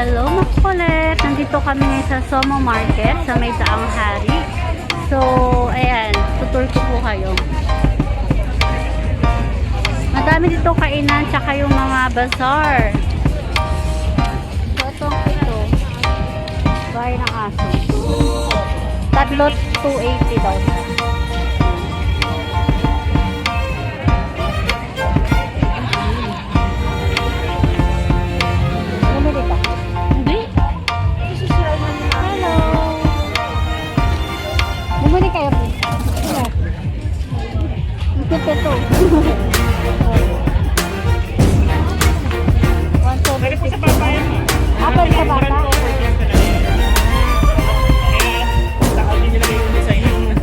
Hello makulit! Nandito kami ngayon sa Somo Market sa May Daang Hari. So, ayan, tutur ko po kayo. Madami dito kainan tsaka yung mga bazaar. So, ito. Bahay ng aso. Tatlo 280 daw. Bumili kayo po. Ito. Pwede po sa baba yan. Apple sa bata? Saka din nilagay yung design yung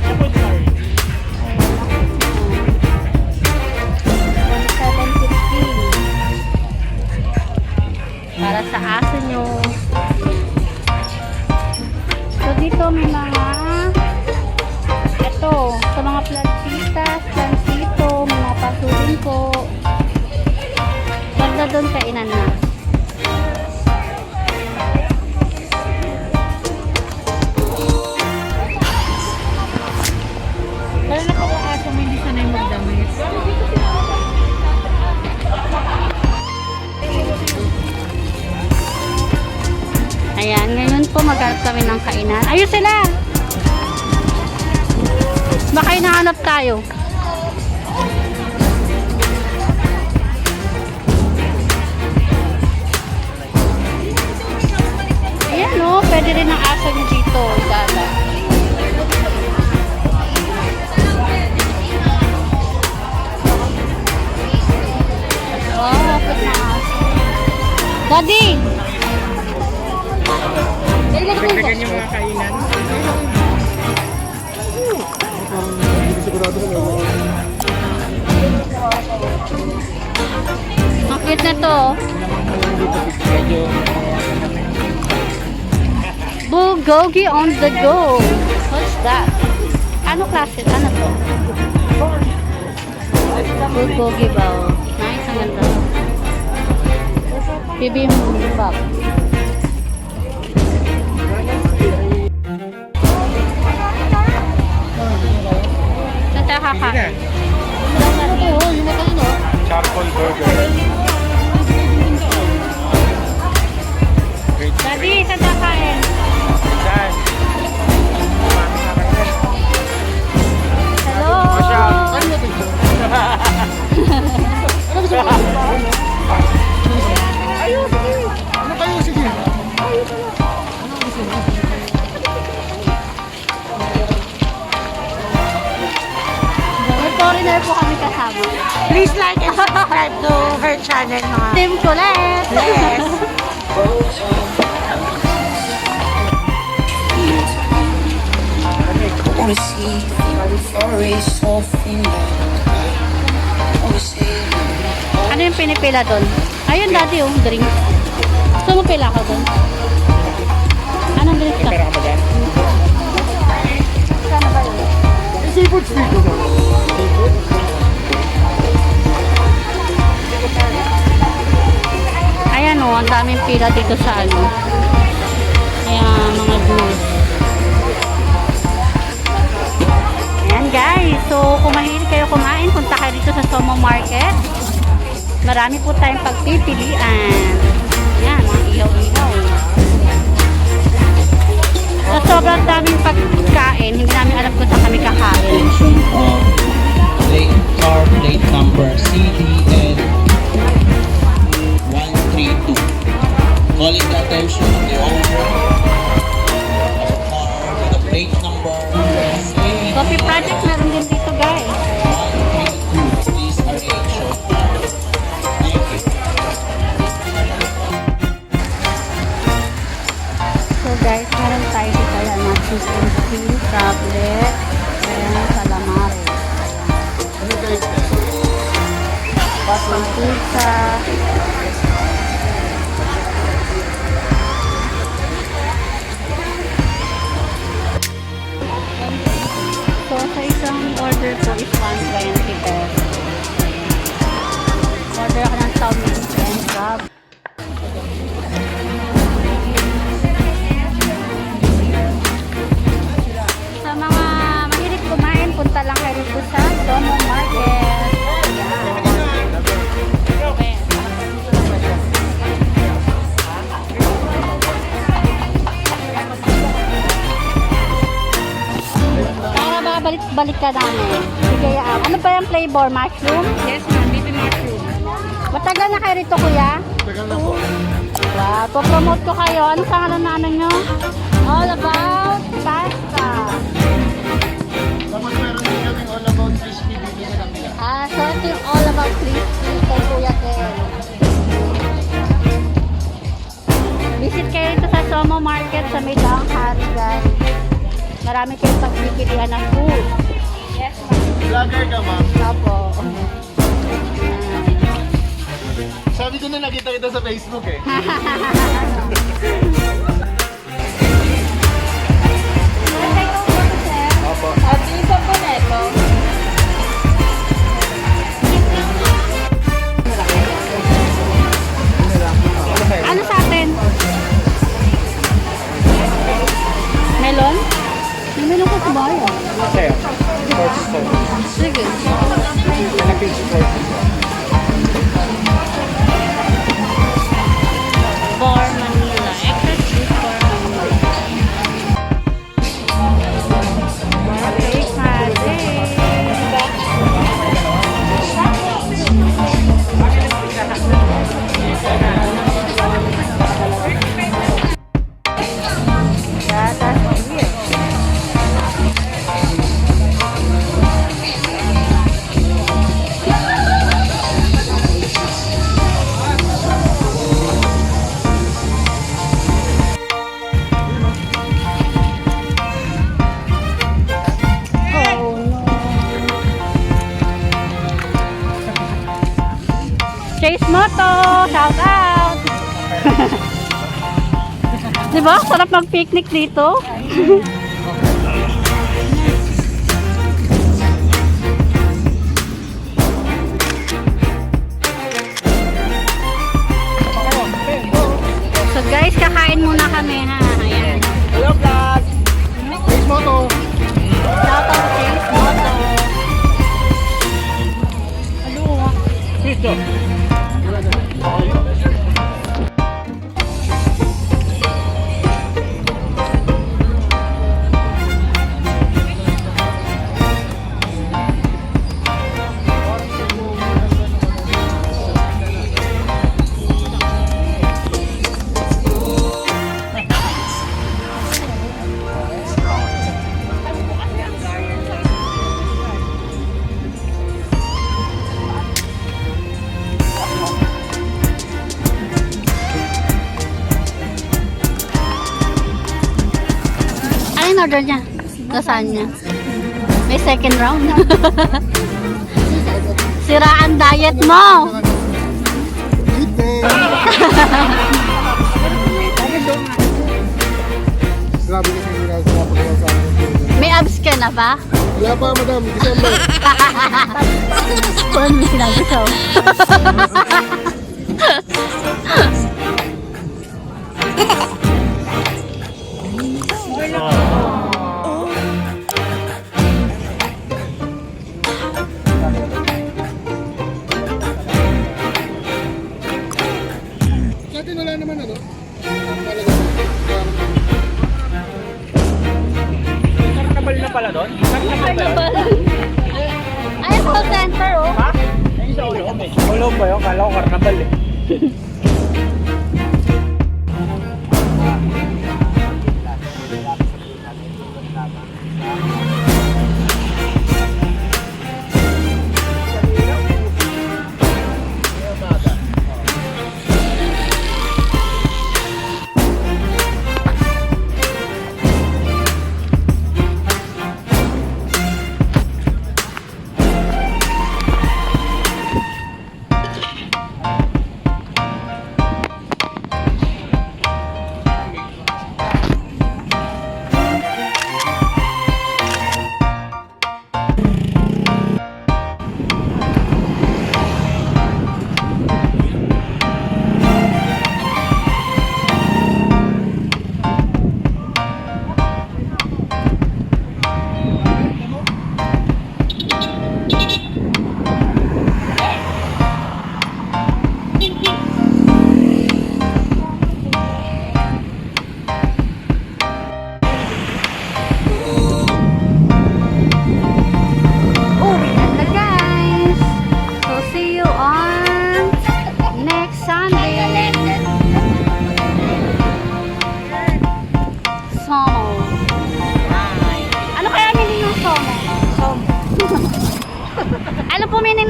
apple car. 750 para sa aso nyo. So dito may mga ito, sa mga plantitas, plantito, mga pasurin po. Ganda doon kainan na. Lalo na po kung aso mo hindi sanay magdamit. Ayan, ngayon po maghanap kami ng kainan. Ayun sila! Baka hinahanap tayo. Ayan o, pwede rin ang aso nyo dito. Gala. Oh, pwede na aso. Daddy! Dagdagan yung mga kainan. Ang cute na to. Bulgogi on the go. What's that? Ano klase? Ano to? Bulgogi ba? Nice, ang ganda. Bibimbap. Saan tayo kakain? Charcoal burger. Daddy, saan tayo kain? Saan? Hello! Ano kayo? Sige. May foreigner po kami kasama. Please like and subscribe to her channel, mga Team Colette! bless. Wanna see for a something wanna see Ano yung pinipila doon? Ayun, daddy, yung drink. Gusto mo pila ka doon? Anong drink ka? Pera ka ba dyan? Sana ba yun? Seafood street ko. Seafood? Ayan o, ang daming pila dito sa ano. Ayan, mga booth. Ayan guys, so kung mahilig kayo kumain, punta kayo dito sa Somo Market. Marami po tayong pagpipilian. Ayan, mga ihaw-ihaw. So sobrang daming pagkain, hindi namin alam kung saan kami kakain. attention of car plate number CDN 132. Calling the attention of the owner of a car with a plate number CDN Coffee Project meron din dito guys. 132. Please arrange your car. Thank you. So guys, meron tayo dito yan mga chicken skin, tablet, and calamari. Ayan. Pizza. So sa isang order po is 120 pesos. Order ako ng Chow Mein and crab. balik ka namin. Sige, ano ba yung flavor? Mushroom? Yes, ma'am. Baby mushroom. Matagal na kayo rito, kuya? Tagal na po. Wow, promote ko kayo. Ano sa ngalan na ano nyo? All about pasta. Tapos meron din kaming all about crispy dito sa kapila. So ito yung all about crispy kay Kuya Ken. Visit kayo dito sa Somo Market sa may Daang Hari, guys. Marami kayong pagpipilian ng food. Yes, ma'am. Vlogger ka, ma'am. Opo. Sabi ko na nakita kita sa Facebook eh. Opo. At isa po neto. Ano sa atin? Melon? May melon ka sa bayan. Sa'yo. 47. Sige. Malaki si 47. For Manila. Extra sweet for Manila. Okay, Oh no. Chase Moto, shout out. Diba? Sarap mag-picnic dito. So guys, kakain muna kami ha. Ayan. Hello, vlog! Face Moto! Shout out Chase Moto. Ano? Dito. Ano yung order niya? Lasagna. May second round. Siraan diet mo. Cheat day! Grabe kasi hindi na sinapagawa sa akin. May abs ka na ba? Wala pa, madam. December. Kung ano sinabi ko. Sa atin wala naman ano. Karnabal na pala doon? Karnabal ba yun? Ay, call center oh. Ha? Ay, sa Ulom eh. Ulom ba yun? Kala ko karnabal eh.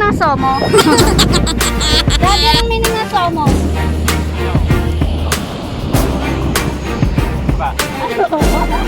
ng somo? Daddy, anong meaning ng somo? Ba? Ano?